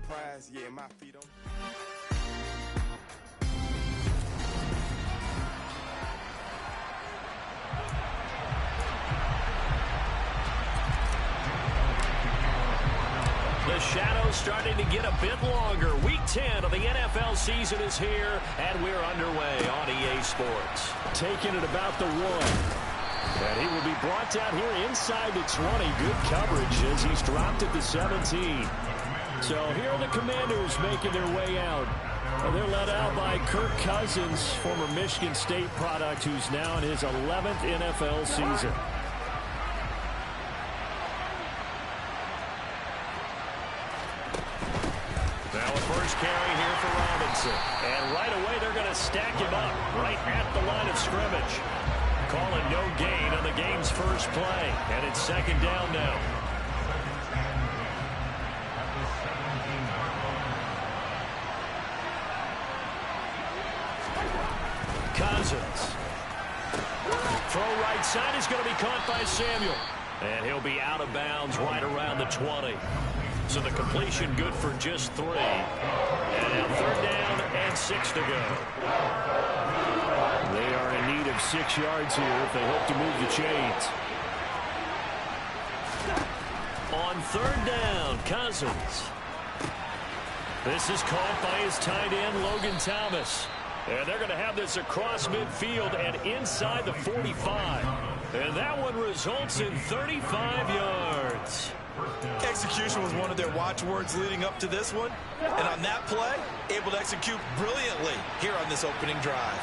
prize, yeah, my feet on. The shadow's starting to get a bit longer. Week 10 of the NFL season is here, and we're underway on EA Sports. Taking it about the 1. And he will be brought down here inside the 20. Good coverage as he's dropped at the 17. So here are the Commanders making their way out. They're led out by Kirk Cousins, former Michigan State product, who's now in his 11th NFL season. Now a first carry here for Robinson. And right away they're going to stack him up right at the line of scrimmage. Calling no gain on the game's first play. And it's second down now. Cousins. Throw right side is going to be caught by Samuel. And he'll be out of bounds right around the 20. So the completion good for just 3. And now third down and 6 to go. They are in need of 6 yards here if they hope to move the chains. On third down, Cousins. This is caught by his tight end, Logan Thomas. And they're going to have this across midfield and inside the 45. And that one results in 35 yards. Execution was one of their watchwords leading up to this one. And on that play, able to execute brilliantly here on this opening drive.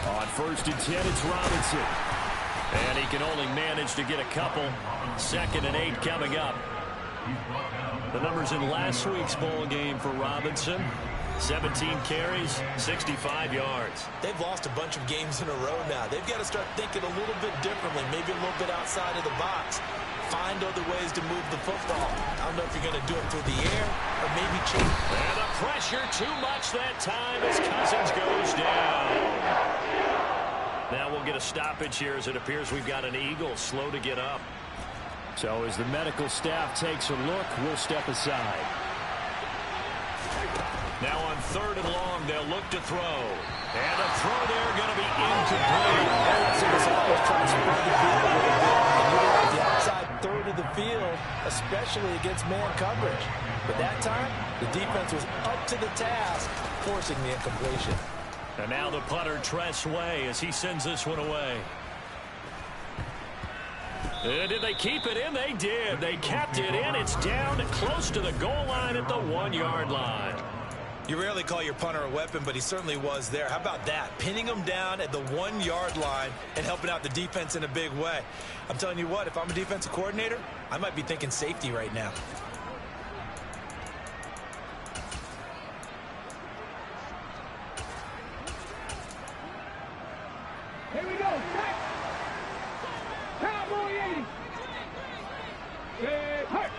On first and 10, it's Robinson. And he can only manage to get a couple. 2nd and 8 coming up. The numbers in last week's bowl game for Robinson. 17 carries, 65 yards. They've lost a bunch of games in a row now. They've got to start thinking a little bit differently, maybe a little bit outside of the box. Find other ways to move the football. I don't know if you're going to do it through the air or maybe change. And the pressure too much that time as Cousins goes down. Now we'll get a stoppage here as it appears we've got an Eagle slow to get up. So as the medical staff takes a look, we'll step aside. Now on third and long, they'll look to throw. And a throw there going to be incomplete. Always trying to spread the field a little bit and utilize the outside third of the field, especially against man coverage. But that time, the defense was up to the task, forcing the incompletion. And now the punter, Tress Way, as he sends this one away. Did they keep it in? They did. They kept it in. It's down close to the goal line at the 1-yard line. You rarely call your punter a weapon, but he certainly was there. How about that? Pinning him down at the 1-yard line and helping out the defense in a big way. I'm telling you what, if I'm a defensive coordinator, I might be thinking safety right now. Here we go. Cowboy 80. Hurt.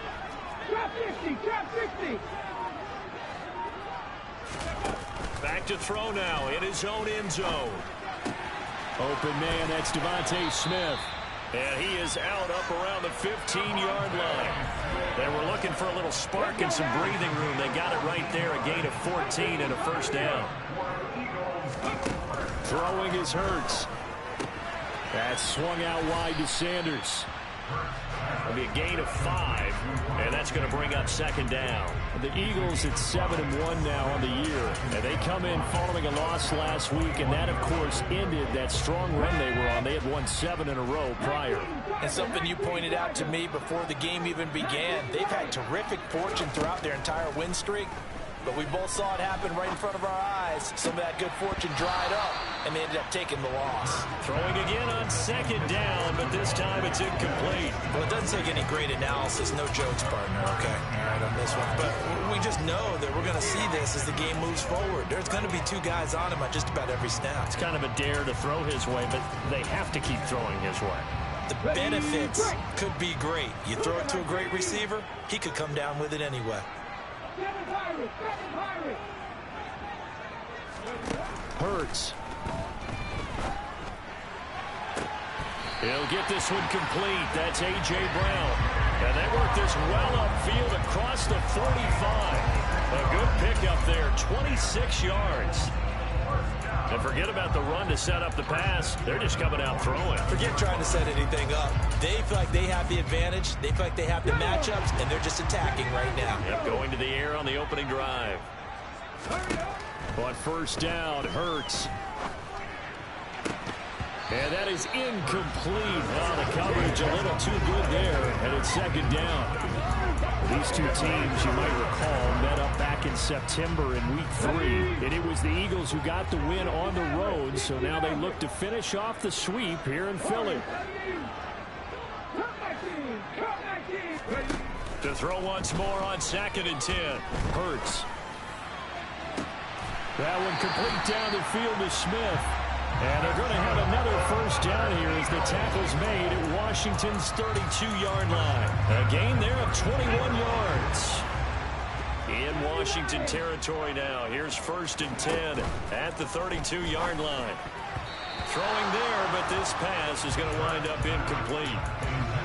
Drop 50. Drop 50. Back to throw now in his own end zone. Open man, that's Devontae Smith. And he is out up around the 15-yard line. They were looking for a little spark and some breathing room. They got it right there, a gain of 14 and a first down. Throwing is Hurts. That's swung out wide to Sanders. It'll be a gain of 5, and that's going to bring up second down. The Eagles at 7-1 now on the year. And they come in following a loss last week, and that, of course, ended that strong run they were on. They had won 7 in a row prior. And something you pointed out to me before the game even began, they've had terrific fortune throughout their entire win streak. But we both saw it happen right in front of our eyes. Some of that good fortune dried up, and they ended up taking the loss. Throwing again on second down, but this time it's incomplete. Well, it doesn't take any great analysis. No jokes, partner, okay? All right, on this one. But we just know that we're going to see this as the game moves forward. There's going to be 2 guys on him at just about every snap. It's kind of a dare to throw his way, but they have to keep throwing his way. The benefits could be great. You throw it to a great receiver, he could come down with it anyway. Hurts. He'll get this one complete. That's A.J. Brown. And they work this well upfield across the 45. A good pickup there, 26 yards. And forget about the run to set up the pass. They're just coming out throwing. Forget trying to set anything up. They feel like they have the advantage. They feel like they have the matchups, and they're just attacking right now. Yep, going to the air on the opening drive. But first down, Hurts. And that is incomplete. Oh, the coverage a little too good there, and it's second down. These two teams, you might recall, met up back in September in Week 3, and it was the Eagles who got the win on the road, so now they look to finish off the sweep here in Philly. To throw once more on 2nd and 10. Hurts. That one complete down the field to Smith. And they're going to have another first down here as the tackle's made at Washington's 32-yard line. A gain there of 21 yards. In Washington territory now. Here's 1st and 10 at the 32-yard line. Throwing there, but this pass is going to wind up incomplete.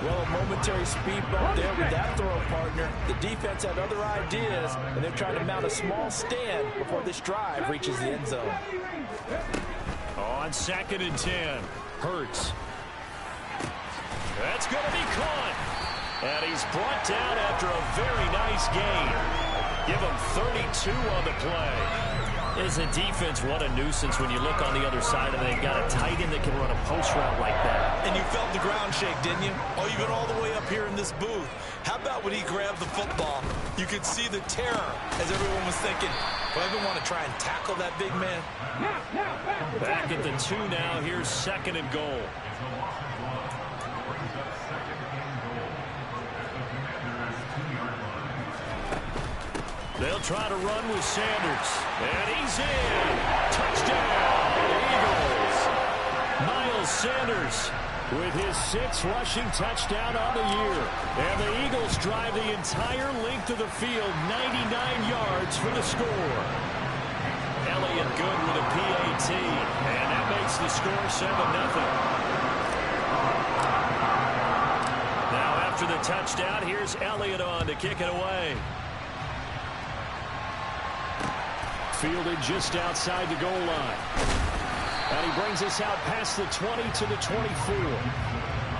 Well, a momentary speed bump there with that throw partner. The defense had other ideas, and they're trying to mount a small stand before this drive reaches the end zone. On 2nd and 10, Hurts. That's going to be caught. And he's brought down after a very nice gain. Give him 32 on the play. As a defense, what a nuisance when you look on the other side and they've got a tight end that can run a post route like that. And you felt the ground shake, didn't you? Oh, you've been all the way up here in this booth. How about when he grabbed the football? You could see the terror as everyone was thinking, do I even want to try and tackle that big man? Back at the 2 now. Here's 2nd and goal. They'll try to run with Sanders. And he's in. Touchdown, Eagles. Miles Sanders with his 6th rushing touchdown on the year. And the Eagles drive the entire length of the field, 99 yards for the score. Elliott good with a PAT. And that makes the score 7-0. Now after the touchdown, here's Elliott on to kick it away. Fielded just outside the goal line. And he brings us out past the 20 to the 24.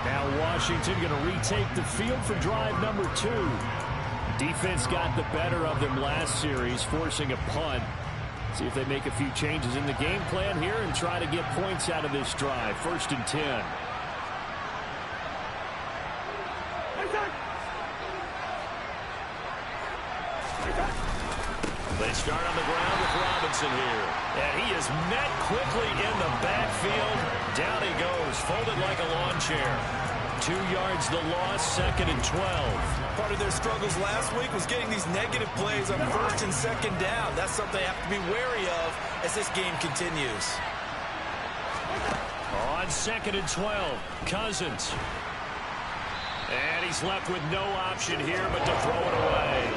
Now Washington going to retake the field for drive number 2. Defense got the better of them last series, forcing a punt. See if they make a few changes in the game plan here and try to get points out of this drive. 1st and 10. They start on the ground with Robinson here. And he is met quickly in the backfield. Down he goes, folded like a lawn chair. 2 yards the loss, 2nd and 12. Part of their struggles last week was getting these negative plays on 1st and 2nd down. That's something they have to be wary of as this game continues. On 2nd and 12, Cousins. And he's left with no option here but to throw it away.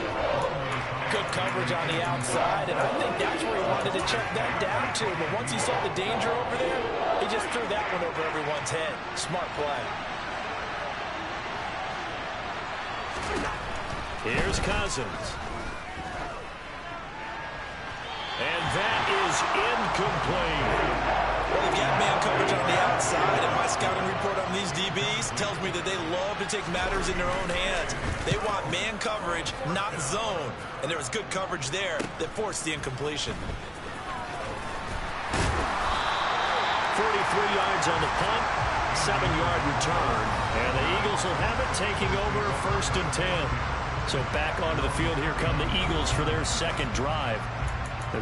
Good coverage on the outside, and I think that's where he wanted to check that down to. But once he saw the danger over there, he just threw that one over everyone's head. Smart play. Here's Cousins. And that is incomplete. Well, they've got man coverage on the outside, and my scouting report on these DBs tells me that they love to take matters in their own hands. They want man coverage, not zone. And there was good coverage there that forced the incompletion. 43 yards on the punt, 7-yard return. And the Eagles will have it taking over 1st and 10. So back onto the field, here come the Eagles for their 2nd drive.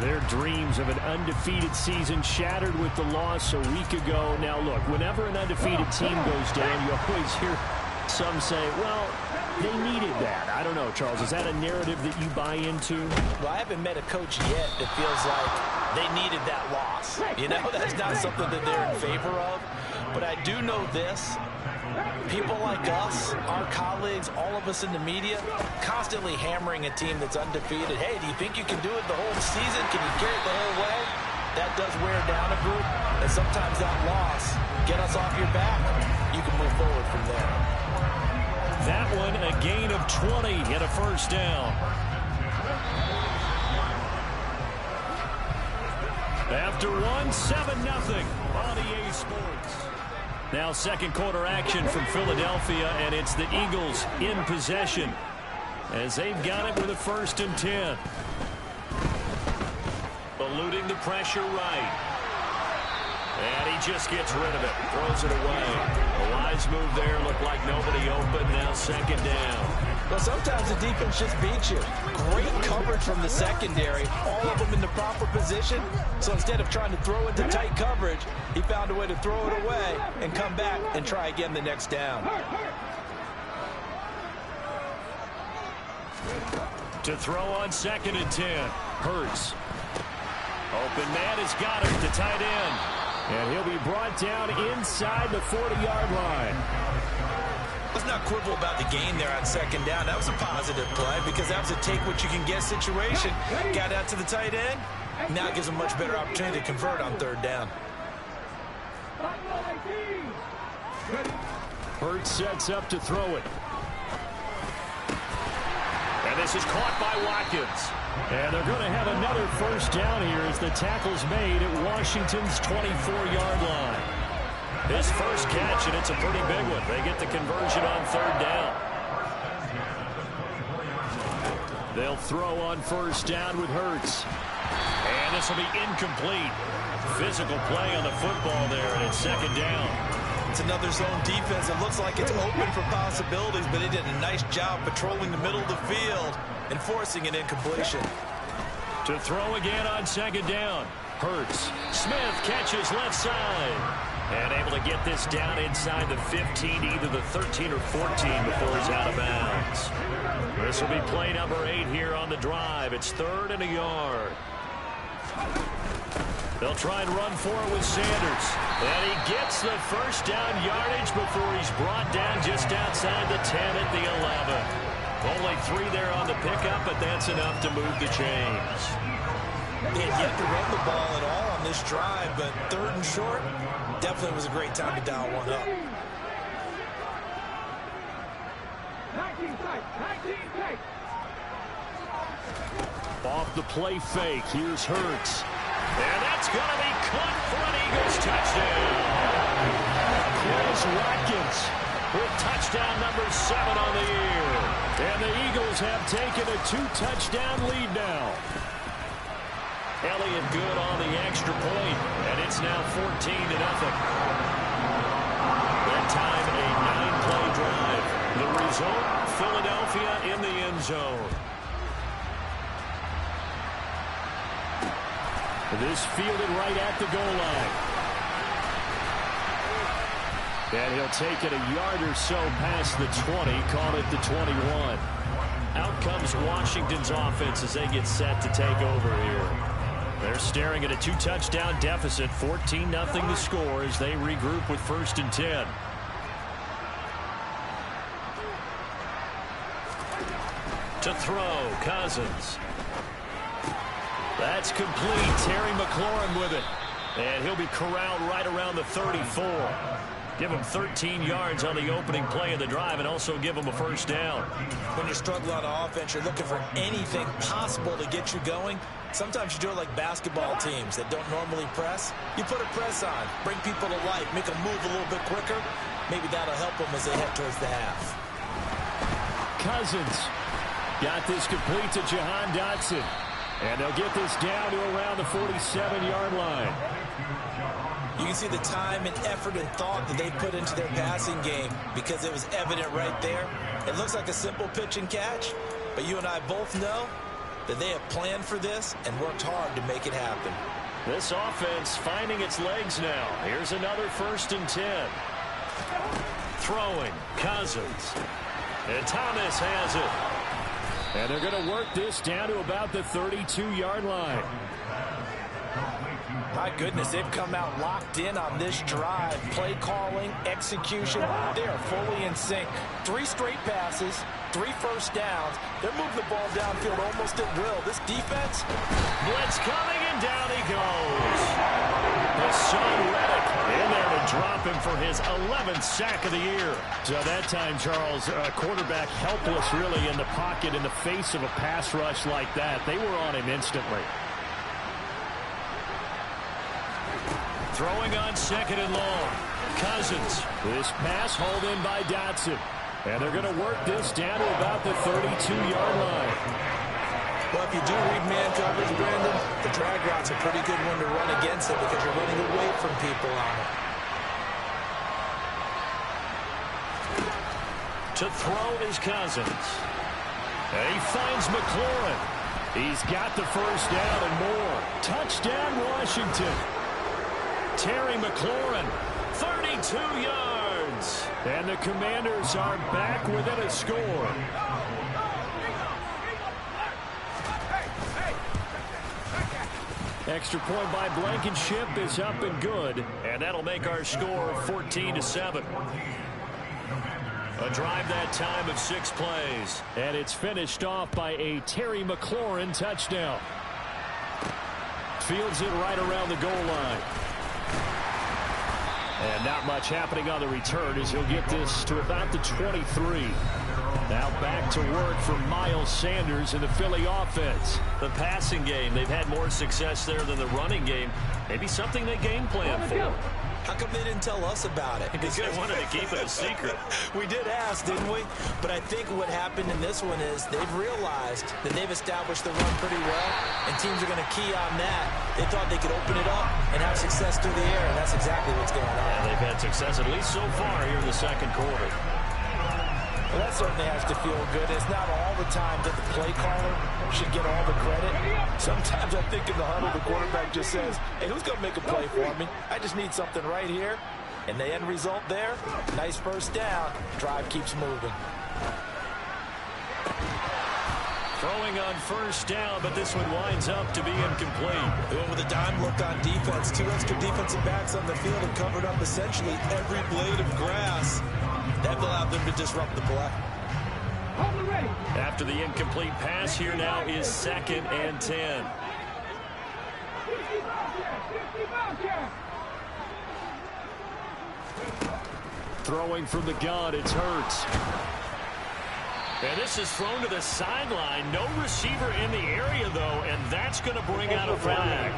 Their dreams of an undefeated season shattered with the loss a week ago. Now, look, whenever an undefeated team goes down, you always hear some say, well, they needed that. I don't know, Charles. Is that a narrative that you buy into? Well, I haven't met a coach yet that feels like they needed that loss. You know, that's not something that they're in favor of. But I do know this. People like us, our colleagues, all of us in the media, constantly hammering a team that's undefeated. Hey, do you think you can do it the whole season? Can you carry it the whole way? That does wear down a group, and sometimes that loss, get us off your back. You can move forward from there. That one a gain of 20 and a first down. After one, 7-0 on EA Sports. Now second quarter action from Philadelphia, and it's the Eagles in possession as they've got it with a 1st and 10. Eluding the pressure right. And he just gets rid of it. Throws it away. A wise move there. Looked like nobody open. Now second down. Well, sometimes the defense just beats you. Great coverage from the secondary. All of them in the proper position. So instead of trying to throw into tight coverage, he found a way to throw it away and come back and try again the next down. To throw on 2nd and 10. Hurts. Open man has got him to tight end. And he'll be brought down inside the 40-yard line. Let's not quibble about the gain there on 2nd down. That was a positive play because that was a take-what-you-can-get situation. Got out to the tight end. Now gives him a much better opportunity to convert on 3rd down. Hurts sets up to throw it. And this is caught by Watkins. And they're going to have another first down here as the tackle's made at Washington's 24-yard line. His first catch, and it's a pretty big one. They get the conversion on 3rd down. They'll throw on 1st down with Hurts. And this will be incomplete. Physical play on the football there, and it's 2nd down. It's another zone defense. It looks like it's open for possibilities, but they did a nice job patrolling the middle of the field and forcing an incompletion. To throw again on 2nd down. Hurts. Smith catches left side. And able to get this down inside the 15, either the 13 or 14 before he's out of bounds. This will be play number 8 here on the drive. It's 3rd and a yard. They'll try and run for it with Sanders. And he gets the first down yardage before he's brought down just outside the 10 at the 11. Only 3 there on the pickup, but that's enough to move the chains. He had yet to run the ball at all on this drive, but 3rd and short, definitely was a great time to dial one up. 19 tight, 19 tight. Off the play fake, here's Hurts. And that's going to be caught for an Eagles touchdown. Chris Watkins with touchdown number 7 on the year. And the Eagles have taken a 2-touchdown lead now. Elliott good on the extra point, and it's now 14-0. That time, a 9-play drive. The result, Philadelphia in the end zone. This fielded right at the goal line. And he'll take it a yard or so past the 20, call it the 21. Out comes Washington's offense as they get set to take over here. They're staring at a 2-touchdown deficit, 14-0 the score as they regroup with 1st and 10. To throw, Cousins. That's complete. Terry McLaurin with it. And he'll be corralled right around the 34. Give him 13 yards on the opening play of the drive and also give him a first down. When you struggle on offense, you're looking for anything possible to get you going. Sometimes you do it like basketball teams that don't normally press. You put a press on, bring people to life, make them move a little bit quicker. Maybe that'll help them as they head towards the half. Cousins got this complete to Jahan Dotson. And they'll get this down to around the 47-yard line. You can see the time and effort and thought that they put into their passing game because it was evident right there. It looks like a simple pitch and catch, but you and I both know that they have planned for this and worked hard to make it happen. This offense finding its legs now. Here's another 1st and 10. Throwing, Cousins. And Thomas has it. And they're going to work this down to about the 32-yard line. My goodness, they've come out locked in on this drive. Play calling, execution, they are fully in sync. 3 straight passes, 3 first downs. They're moving the ball downfield almost at will. This defense. Blitz coming, and And down he goes. The son Reddick in there to drop him for his 11th sack of the year. So that time, Charles, a quarterback helpless really in the pocket in the face of a pass rush like that. They were on him instantly. Throwing on 2nd and long. Cousins. This pass hauled in by Dotson. And they're going to work this down to about the 32-yard line. Well, if you do read man coverage, Brandon, the drag route's a pretty good one to run against it because you're running away from people on it. To throw is Cousins. And he finds McLaurin. He's got the first down and more. Touchdown, Washington. Terry McLaurin, 32 yards. And the Commanders are back within a score. Extra point by Blankenship is up and good. And that'll make our score 14-7. A drive that time of 6 plays. And it's finished off by a Terry McLaurin touchdown. Fields it right around the goal line. And not much happening on the return as he'll get this to about the 23. Now back to work for Miles Sanders in the Philly offense. The passing game, they've had more success there than the running game. Maybe something they game plan for. How come they didn't tell us about it? Because they wanted to keep it a secret. We did ask, didn't we? But I think what happened in this one is they've realized that they've established the run pretty well, and teams are going to key on that. They thought they could open it up and have success through the air, and that's exactly what's going on. And they've had success at least so far here in the second quarter. Well, that certainly has to feel good. It's not all the time that the play caller should get all the credit. Sometimes I think in the huddle, the quarterback just says, hey, who's going to make a play for me? I just need something right here. And the end result there, nice first down. Drive keeps moving. Throwing on first down, but this one winds up to be incomplete. They went with a dime look on defense. 2 extra defensive backs on the field and covered up essentially every blade of grass. That allowed them to disrupt the play. After the incomplete pass, here now is 2nd and 10. Throwing from the gun, it's Hurts. And this is thrown to the sideline. No receiver in the area, though, and that's going to bring out a flag.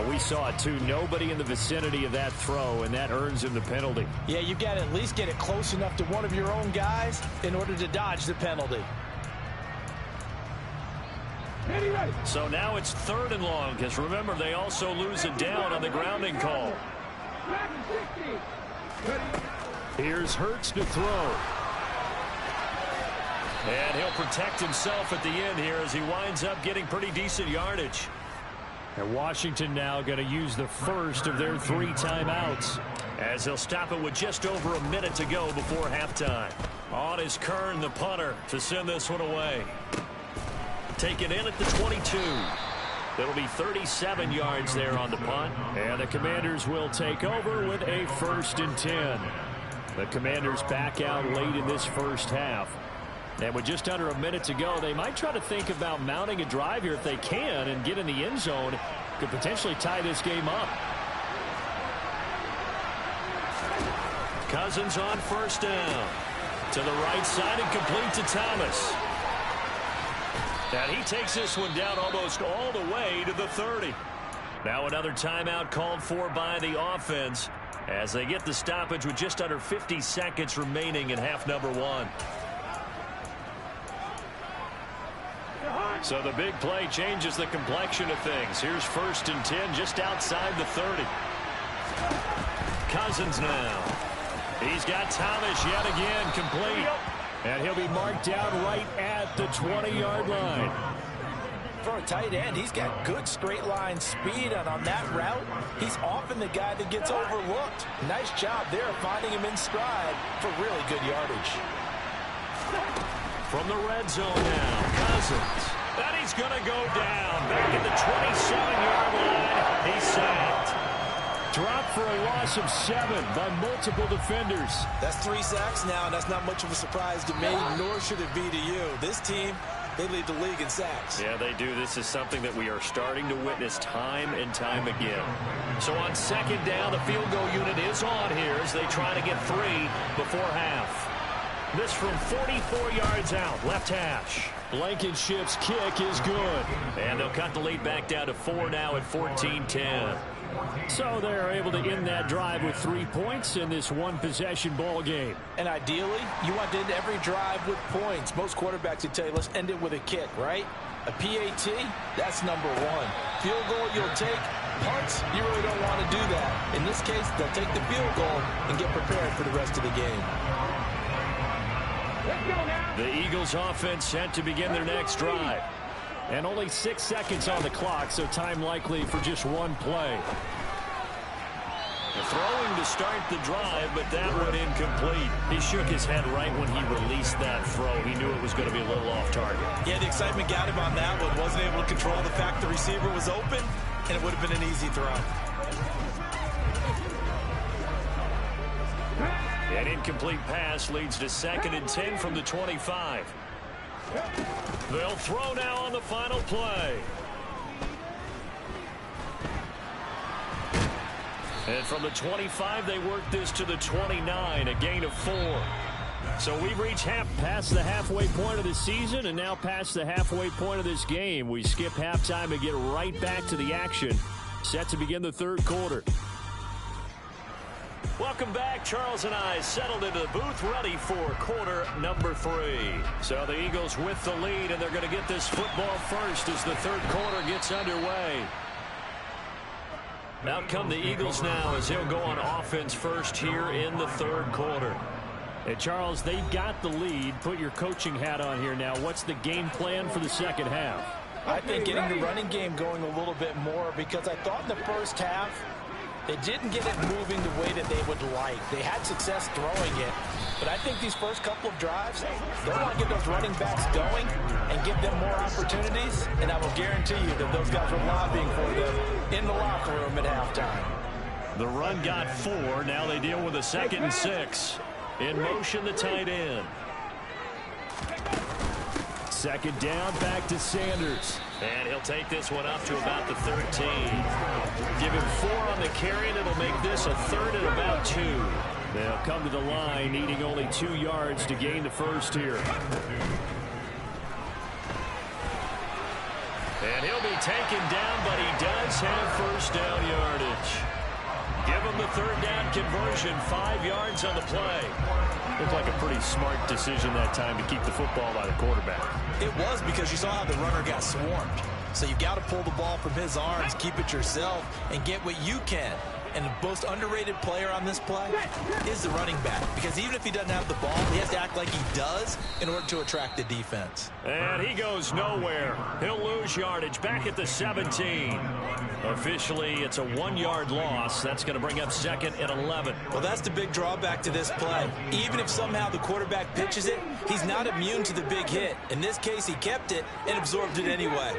We saw it, too. Nobody in the vicinity of that throw, and that earns him the penalty. Yeah, you got to at least get it close enough to one of your own guys in order to dodge the penalty. So now it's 3rd and long, because remember, they also lose it down on the grounding call. Here's Hurts to throw. And he'll protect himself at the end here as he winds up getting pretty decent yardage. And Washington now going to use the first of their 3 timeouts. As they'll stop it with just over a minute to go before halftime. On is Kern, the punter, to send this one away. Taken in at the 22. It'll be 37 yards there on the punt. And the Commanders will take over with a 1st and 10. The Commanders back out late in this first half. And with just under a minute to go, they might try to think about mounting a drive here if they can and get in the end zone. Could potentially tie this game up. Cousins on first down. To the right side and complete to Thomas. And he takes this one down almost all the way to the 30. Now another timeout called for by the offense as they get the stoppage with just under 50 seconds remaining in half number 1. So the big play changes the complexion of things. Here's 1st and 10 just outside the 30. Cousins now. He's got Thomas yet again complete. And he'll be marked down right at the 20-yard line. For a tight end, he's got good straight line speed, and on that route, he's often the guy that gets overlooked. Nice job there finding him in stride for really good yardage. From the red zone now, Cousins. And he's going to go down. Back at the 27-yard line. He's sacked. Dropped for a loss of 7 by multiple defenders. That's 3 sacks now, and that's not much of a surprise to me, nor should it be to you. This team, they lead the league in sacks. Yeah, they do. This is something that we are starting to witness time and time again. So on second down, the field goal unit is on here as they try to get 3 before half. This from 44 yards out, left hash. Blankenship's kick is good. And they'll cut the lead back down to 4 now at 14-10. So they're able to end that drive with 3 points in this one-possession ball game. And ideally, you want to end every drive with points. Most quarterbacks would tell you, let's end it with a kick, right? A PAT, that's number 1. Field goal, you'll take. Punts, you really don't want to do that. In this case, they'll take the field goal and get prepared for the rest of the game. The Eagles offense set to begin their next drive. And only 6 seconds on the clock, so time likely for just one play. Throwing to start the drive, but that one incomplete. He shook his head right when he released that throw. He knew it was going to be a little off target. Yeah, the excitement got him on that one. Wasn't able to control the fact the receiver was open, and it would have been an easy throw. An incomplete pass leads to 2nd and 10 from the 25. They'll throw now on the final play. And from the 25, they work this to the 29, a gain of 4. So we've reached past the halfway point of the season and now past the halfway point of this game. We skip halftime and get right back to the action. Set to begin the third quarter. Welcome back. Charles and I settled into the booth ready for quarter number 3. So the Eagles with the lead, and they're going to get this football first as the third quarter gets underway. Out come the Eagles now as he'll go on offense first here in the third quarter. Hey, Charles, they've got the lead. Put your coaching hat on here now. What's the game plan for the second half? I think getting the running game going a little bit more, because I thought in the first half they didn't get it moving the way that they would like. They had success throwing it, but I think these first couple of drives, they want to get those running backs going and give them more opportunities, and I will guarantee you that those guys were lobbying for them in the locker room at halftime. The run got 4. Now they deal with a 2nd and 6. In motion, the tight end. Second down, back to Sanders. And he'll take this one up to about the 13. Give him 4 on the carry, and it'll make this a 3rd and about 2. They'll come to the line, needing only 2 yards to gain the first here. And he'll be taken down, but he does have first down yardage. Give him the 3rd down conversion, 5 yards on the play. Looked like a pretty smart decision that time to keep the football by the quarterback. It was, because you saw how the runner got swarmed. So you got to pull the ball from his arms, keep it yourself, and get what you can. And the most underrated player on this play is the running back, because even if he doesn't have the ball, he has to act like he does in order to attract the defense. And he goes nowhere. He'll lose yardage back at the 17. Officially, it's a 1-yard loss. That's going to bring up 2nd and 11. Well, that's the big drawback to this play. Even if somehow the quarterback pitches it, he's not immune to the big hit. In this case, he kept it and absorbed it anyway.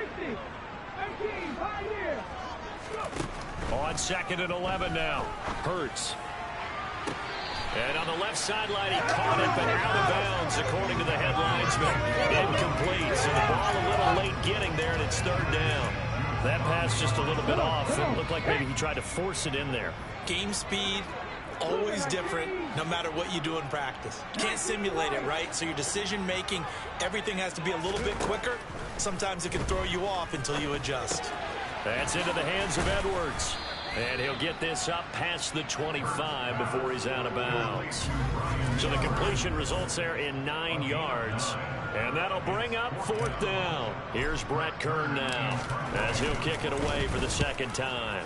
On 2nd and 11 now. Hurts. And on the left sideline, he caught it, but out of bounds, according to the head linesman. Incomplete. So the ball a little late getting there, and it's 3rd down. That pass just a little bit off. It looked like maybe he tried to force it in there. Game speed, always different, no matter what you do in practice. You can't simulate it, right? So your decision-making, everything has to be a little bit quicker. Sometimes it can throw you off until you adjust. That's into the hands of Edwards. And he'll get this up past the 25 before he's out of bounds. So the completion results there in 9 yards. And that'll bring up 4th down. Here's Brett Kern now as he'll kick it away for the 2nd time.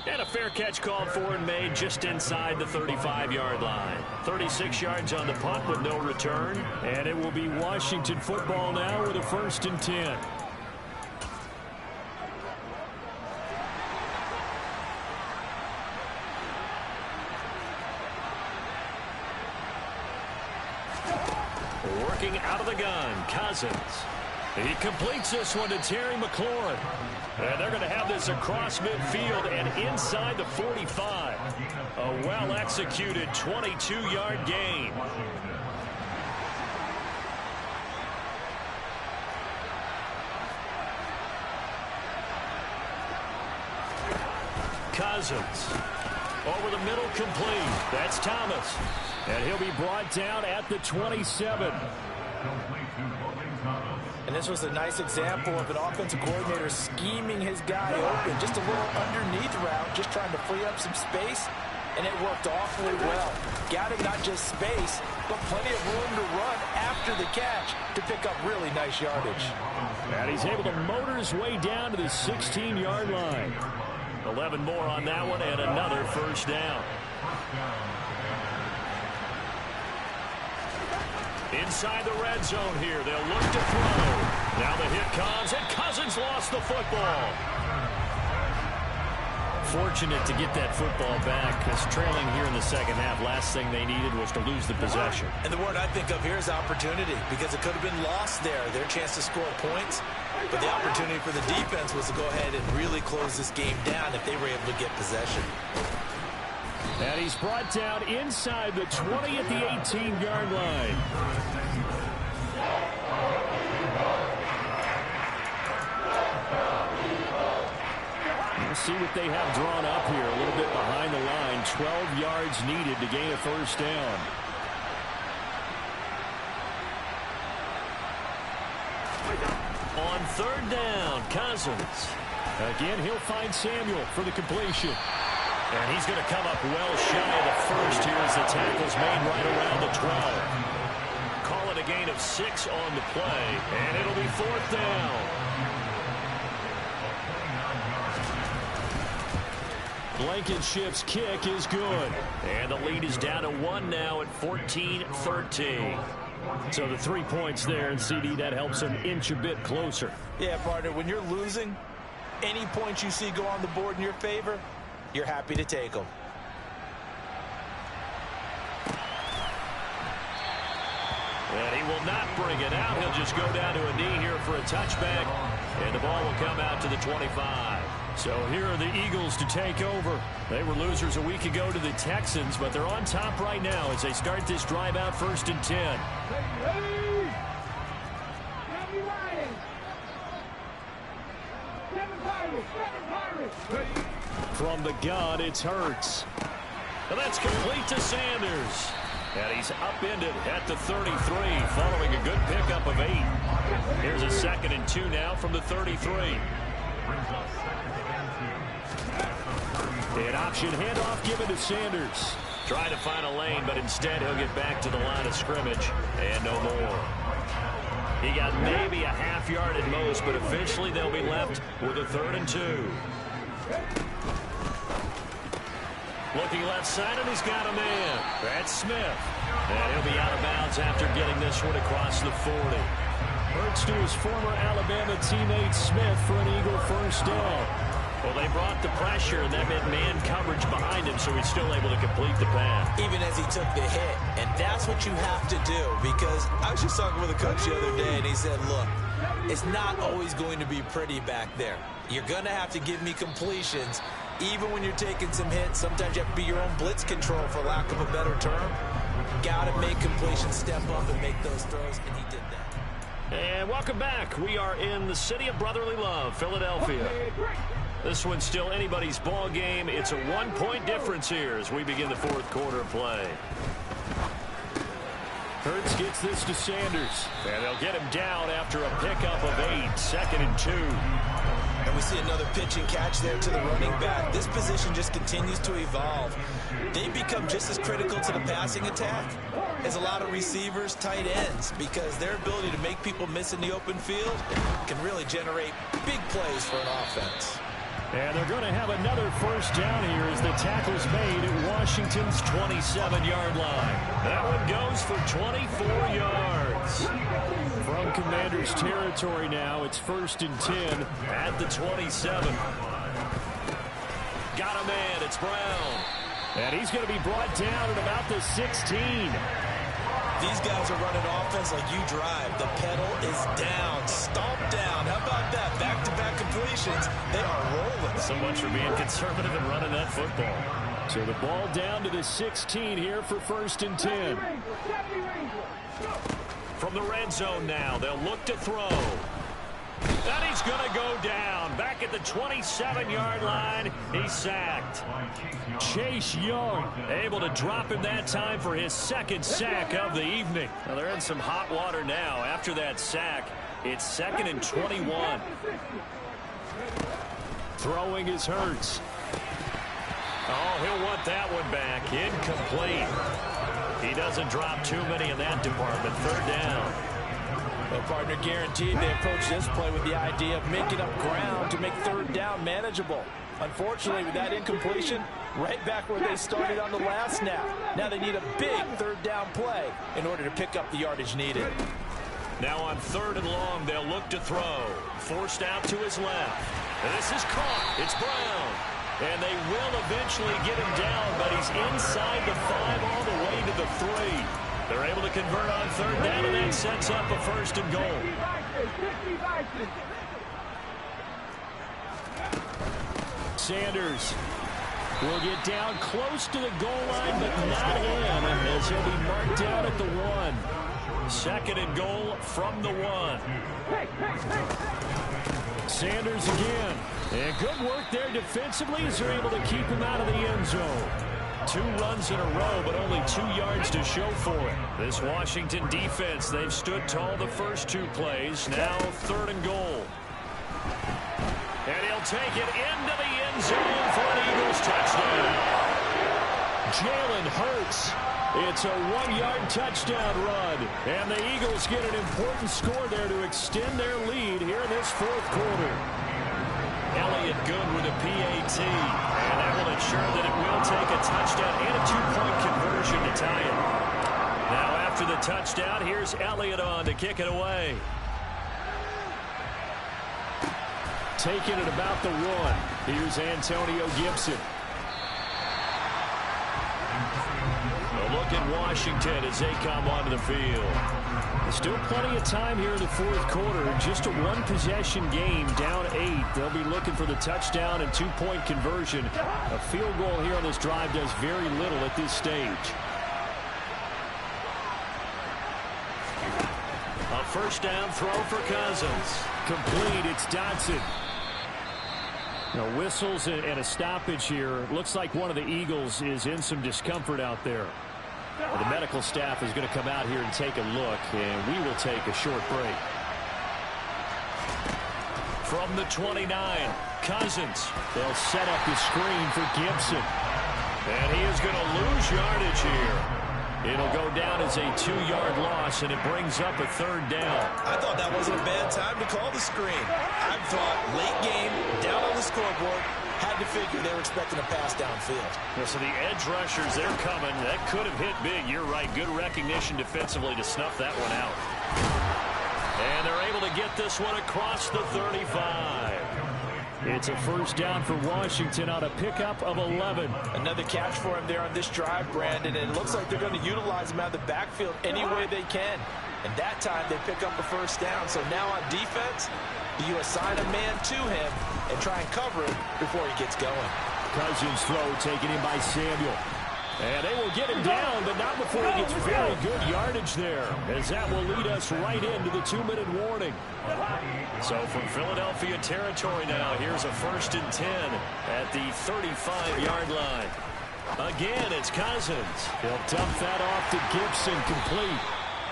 And a fair catch called for and made just inside the 35-yard line. 36 yards on the punt with no return. And it will be Washington football now with a 1st and 10. Working out of the gun, Cousins. He completes this one to Terry McLaurin. And they're going to have this across midfield and inside the 45. A well-executed 22-yard gain. Cousins. Over the middle, complete. That's Thomas. And he'll be brought down at the 27. And this was a nice example of an offensive coordinator scheming his guy open. Just a little underneath route, just trying to free up some space. And it worked awfully well. Getting not just space, but plenty of room to run after the catch to pick up really nice yardage. And he's able to motor his way down to the 16-yard line. 11 more on that one and another first down. Inside the red zone here. They'll look to throw. Now the hit comes, and Cousins lost the football. Fortunate to get that football back, because trailing here in the second half, last thing they needed was to lose the possession. And the word I think of here is opportunity, because it could have been lost there. Their chance to score points. But the opportunity for the defense was to go ahead and really close this game down if they were able to get possession. And he's brought down inside the 20 at the 18-yard line. We'll see what they have drawn up here. A little bit behind the line. 12 yards needed to gain a first down. On third down, Cousins. Again, he'll find Samuel for the completion. And he's going to come up well shy of the first here as the tackle's made right around the 12. Call it a gain of 6 on the play, and it'll be fourth down. Blankenship's kick is good. And the lead is down to 1 now at 14-13. So the 3 points there, and CD, that helps them inch a bit closer. Yeah, partner, when you're losing, any points you see go on the board in your favor, you're happy to take them. And he will not bring it out. He'll just go down to a knee here for a touchback. And the ball will come out to the 25. So here are the Eagles to take over. They were losers a week ago to the Texans, but they're on top right now as they start this drive out 1st and 10. From the gun, it's Hurts. And that's complete to Sanders. And he's upended at the 33 following a good pickup of 8. Here's a 2nd and 2 now from the 33. An option handoff given to Sanders. Trying to find a lane, but instead he'll get back to the line of scrimmage. And no more. He got maybe a half yard at most, but officially they'll be left with a 3rd and 2. Looking left side, and he's got a man. That's Smith. And he'll be out of bounds after getting this one across the 40. Hurts to his former Alabama teammate Smith for an Eagle first down. Well, they brought the pressure, and that meant man coverage behind him, so he's still able to complete the pass. Even as he took the hit. And that's what you have to do, because I was just talking with a coach the other day, and he said, look, it's not always going to be pretty back there. You're going to have to give me completions. Even when you're taking some hits, sometimes you have to be your own blitz control, for lack of a better term. Got to make completions, step up, and make those throws, and he did that. And welcome back. We are in the city of brotherly love, Philadelphia. This one's still anybody's ball game. It's a 1-point difference here as we begin the 4th quarter of play. Hurts gets this to Sanders. And they'll get him down after a pickup of 8. 2nd and 2. And we see another pitch and catch there to the running back. This position just continues to evolve. They become just as critical to the passing attack as a lot of receivers, tight ends, because their ability to make people miss in the open field can really generate big plays for an offense. And they're going to have another first down here as the tackle's made at Washington's 27-yard line. That one goes for 24 yards. From Commanders territory now, it's 1st and 10 at the 27. Got a man, it's Brown. And he's going to be brought down at about the 16. these guys are running offense like you drive. The pedal is down, stomp down. How about that? Back-to-back completions. They are rolling. So much for being conservative and running that football. So the ball down to the 16 here for 1st and 10. From the red zone now, they'll look to throw. And he's going to go down. Back at the 27-yard line, he's sacked. Chase Young able to drop him that time for his 2nd sack of the evening. Well, they're in some hot water now. After that sack, it's 2nd and 21. Throwing is Hurts. Oh, he'll want that one back. Incomplete. He doesn't drop too many in that department. 3rd down. Well, partner, guaranteed they approach this play with the idea of making up ground to make 3rd down manageable. Unfortunately, with that incompletion, right back where they started on the last snap. Now they need a big 3rd down play in order to pick up the yardage needed. Now on 3rd and long, they'll look to throw. Forced out to his left. And this is caught. It's Brown. And they will eventually get him down, but he's inside the 5 all the way to the 3. They're able to convert on 3rd down, and that sets up a 1st and goal. Sanders will get down close to the goal line, but not in, as he'll be marked down at the 1. 2nd and goal from the 1. Sanders again. And good work there defensively as they're able to keep him out of the end zone. 2 runs in a row, but only 2 yards to show for it. This Washington defense, they've stood tall the first 2 plays. Now 3rd and goal. And he'll take it into the end zone for an Eagles touchdown. Jalen Hurts. It's a 1-yard touchdown run. And the Eagles get an important score there to extend their lead here in this 4th quarter. Elliott good with a PAT. And that will ensure that it will take a touchdown and a 2-point conversion to tie it. Now after the touchdown, here's Elliott on to kick it away. Taking it about the 1. Here's Antonio Gibson. A look at Washington as they come onto the field. Still plenty of time here in the 4th quarter. Just a 1-possession game, down 8. They'll be looking for the touchdown and 2-point conversion. A field goal here on this drive does very little at this stage. A 1st down throw for Cousins. Complete. It's Dotson. Now, whistles and a stoppage here. Looks like one of the Eagles is in some discomfort out there. Well, the medical staff is going to come out here and take a look, and we will take a short break. From the 29, Cousins. They'll set up the screen for Gibson. And he is going to lose yardage here. It'll go down as a 2-yard loss, and it brings up a 3rd down. I thought that wasn't a bad time to call the screen. I thought late game, down on the scoreboard, had to figure they were expecting a pass downfield. Yeah, so the edge rushers, they're coming. That could have hit big. You're right. Good recognition defensively to snuff that one out. And they're able to get this one across the 35. It's a 1st down for Washington on a pickup of 11. Another catch for him there on this drive, Brandon, and it looks like they're going to utilize him out of the backfield any way they can. And that time they pick up a 1st down. So now on defense, you assign a man to him and try and cover him before he gets going. Cousins throw taken in by Samuel. And they will get him down, but not before he gets very good yardage there, as that will lead us right into the 2-minute warning. So from Philadelphia territory now, here's a 1st and 10 at the 35-yard line. Again, it's Cousins. He'll dump that off to Gibson, complete.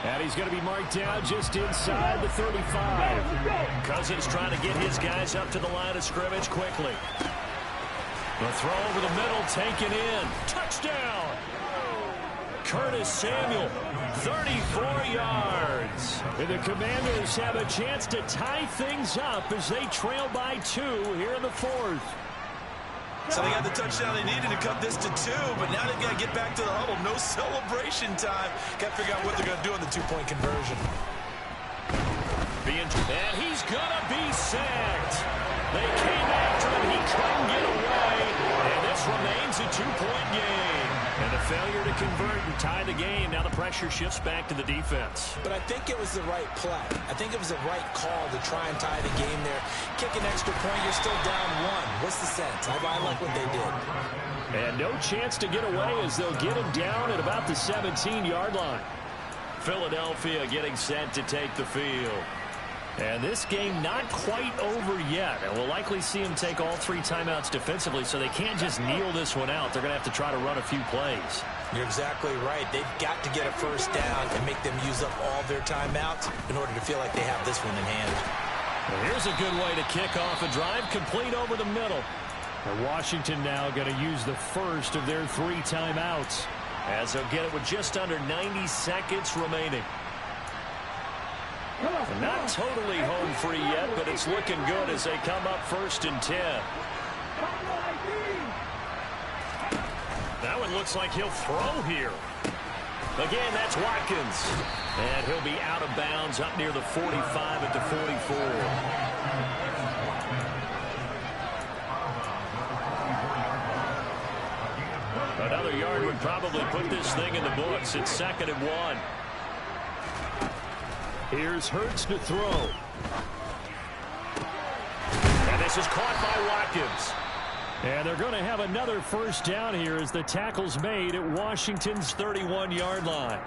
And he's going to be marked down just inside the 35. Cousins trying to get his guys up to the line of scrimmage quickly. The throw over the middle, taken in. Touchdown! Curtis Samuel, 34 yards. And the Commanders have a chance to tie things up as they trail by 2 here in the 4th. So they got the touchdown they needed to cut this to 2, but now they've got to get back to the huddle. No celebration time. Got to figure out what they're going to do on the 2-point conversion. And he's going to be sacked. They came after him. He couldn't get away. And this remains a 2-point game. And the failure to convert and tie the game. Now the pressure shifts back to the defense. But I think it was the right play. I think it was the right call to try and tie the game there. Kick an extra point, you're still down one. What's the sense? I like what they did. And no chance to get away as they'll get him down at about the 17-yard line. Philadelphia getting set to take the field. And this game not quite over yet. And we'll likely see him take all 3 timeouts defensively, so they can't just kneel this one out. They're going to have to try to run a few plays. You're exactly right. They've got to get a first down and make them use up all their timeouts in order to feel like they have this one in hand. And here's a good way to kick off a drive, complete over the middle. And Washington now going to use the first of their 3 timeouts, as they'll get it with just under 90 seconds remaining. And not totally home free yet, but it's looking good as they come up 1st and 10. That one looks like he'll throw here. Again, that's Watkins. And he'll be out of bounds up near the 45 at the 44. Another yard would probably put this thing in the books. It's 2nd and 1. Here's Hurts to throw. And this is caught by Watkins. And they're going to have another first down here as the tackle's made at Washington's 31-yard line.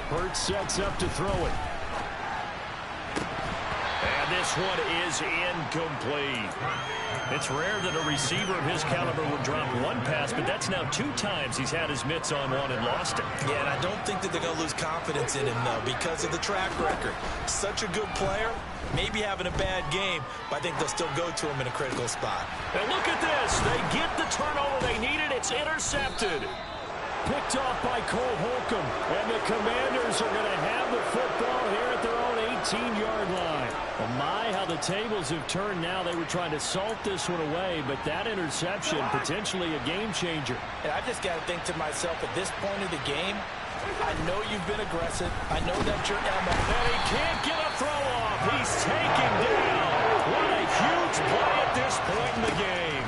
Hurts sets up to throw it. And this one is incomplete. It's rare that a receiver of his caliber would drop one pass, but that's now 2 times he's had his mitts on one and lost it. Yeah, and I don't think that they're going to lose confidence in him, though, because of the track record. Such a good player, maybe having a bad game, but I think they'll still go to him in a critical spot. And look at this. They get the turnover they needed. It's intercepted. Picked off by Cole Holcomb. And the Commanders are going to have the football here at their own 18-yard line. Well, my, how the tables have turned now. They were trying to salt this one away, but that interception, potentially a game changer. And I just got to think to myself, at this point of the game, I know you've been aggressive. I know that's your MO. And he can't get a throw off. He's taken down. What a huge play at this point in the game.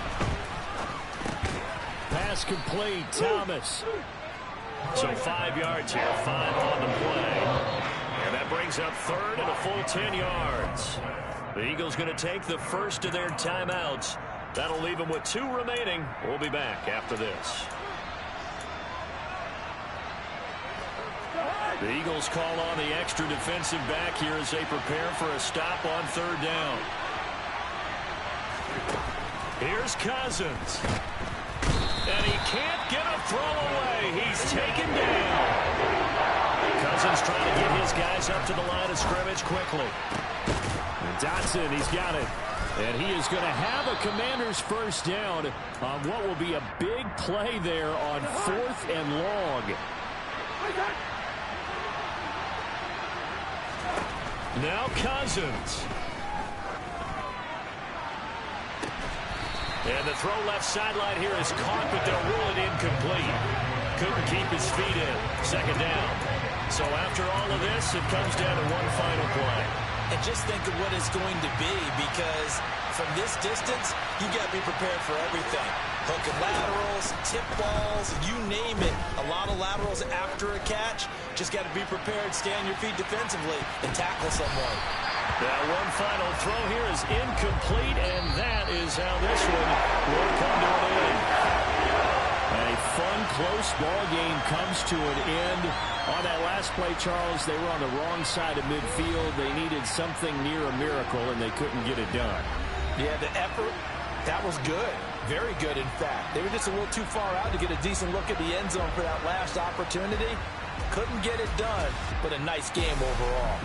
Pass complete, Thomas. So 5 yards here, 5 on the play. And that brings up 3rd and a full 10 yards. The Eagles going to take the first of their timeouts. That'll leave them with 2 remaining. We'll be back after this. The Eagles call on the extra defensive back here as they prepare for a stop on 3rd down. Here's Cousins. And he can't get a throw away. He's taken down. Cousins trying to get his guys up to the line of scrimmage quickly. And Dotson, he's got it. And he is going to have a Commander's first down on what will be a big play there on 4th and long. Now Cousins. And the throw left sideline here is caught, but they'll rule it incomplete. Couldn't keep his feet in. 2nd down. So after all of this, it comes down to one final play. And just think of what it's going to be, because from this distance, you got to be prepared for everything. Hook and laterals, tip balls, you name it. A lot of laterals after a catch. Just got to be prepared, stay on your feet defensively, and tackle someone. That one final throw here is incomplete, and that is how this one will come to an end. A fun, close ball game comes to an end. On that last play, Charles, they were on the wrong side of midfield. They needed something near a miracle, and they couldn't get it done. Yeah, the effort, that was good. Very good, in fact. They were just a little too far out to get a decent look at the end zone for that last opportunity. Couldn't get it done, but a nice game overall.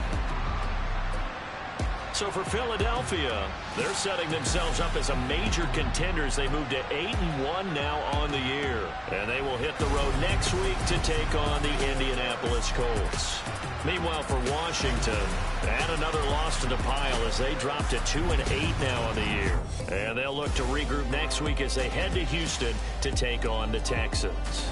So for Philadelphia, they're setting themselves up as a major contender as they move to 8-1 now on the year. And they will hit the road next week to take on the Indianapolis Colts. Meanwhile, for Washington, add another loss to the pile as they drop to 2-8 now on the year. And they'll look to regroup next week as they head to Houston to take on the Texans.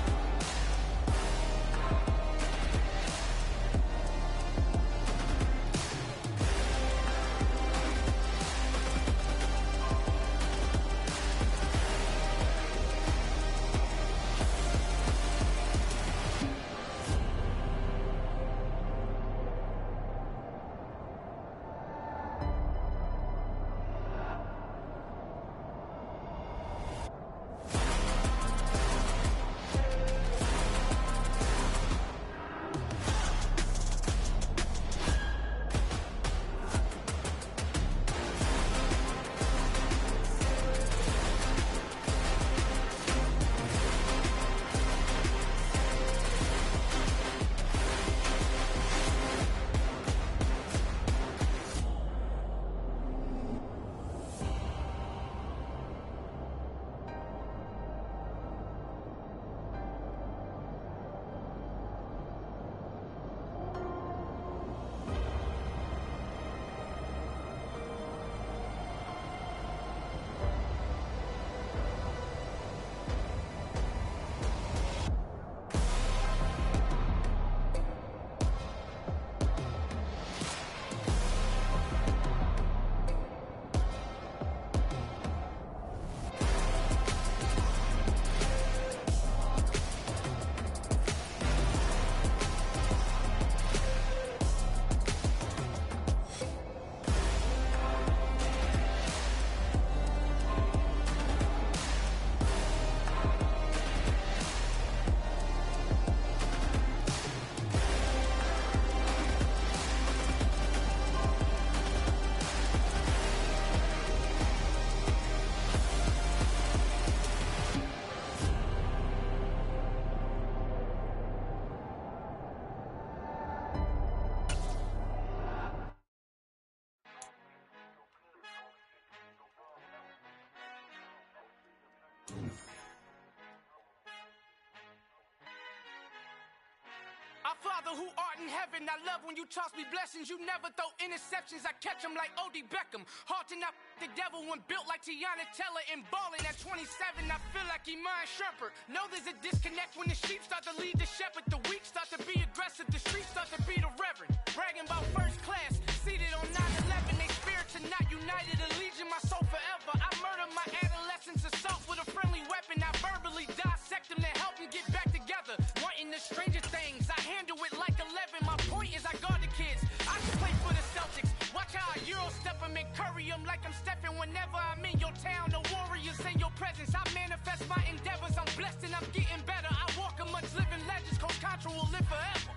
who art in heaven. I love when you toss me blessings. You never throw interceptions. I catch them like O.D. Beckham. Hard to not the devil when built like Tiana Teller and balling at 27. I feel like Iman Shumpert. Know there's a disconnect when the sheep start to lead the shepherd. The weak start to be aggressive. The streets start to be the reverend. Bragging about first class. Seated on 9/11. They spirits are not united. A legion, my soul forever. I murder my adolescence assault with a friendly weapon. I verbally dissect them to help them get back together. Wanting the stranger things. I handle it like 11. My point is I guard the kids. I can play for the Celtics. Watch how I Euro step them and curry them like I'm Stephen. Whenever I'm in your town, the Warriors in your presence. I manifest my endeavors. I'm blessed and I'm getting better. I walk amongst living legends. Coach Contra will live forever.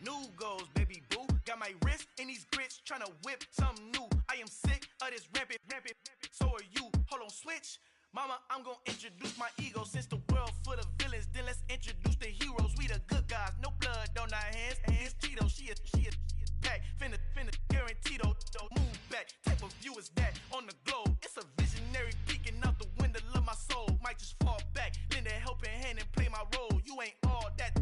New goals, baby boo. Got my wrist in these grits, tryna whip something new. I am sick of this rampant. So are you. Hold on, switch. Mama, I'm gonna introduce my ego. Since the world full of villains, then let's introduce the heroes. We the good guys, no blood on our hands. Hands Cheeto, she is pack. Finna, guaranteed don't move back. Type of view is that on the globe? It's a visionary peeking out the window of my soul. Might just fall back, lend a helping hand and play my role. You ain't all that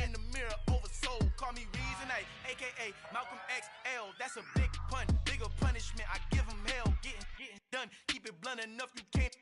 in the mirror oversold. Call me Reason A, aka Malcolm XL. That's a big pun, bigger punishment. I give him hell, getting done. Keep it blunt enough, you can't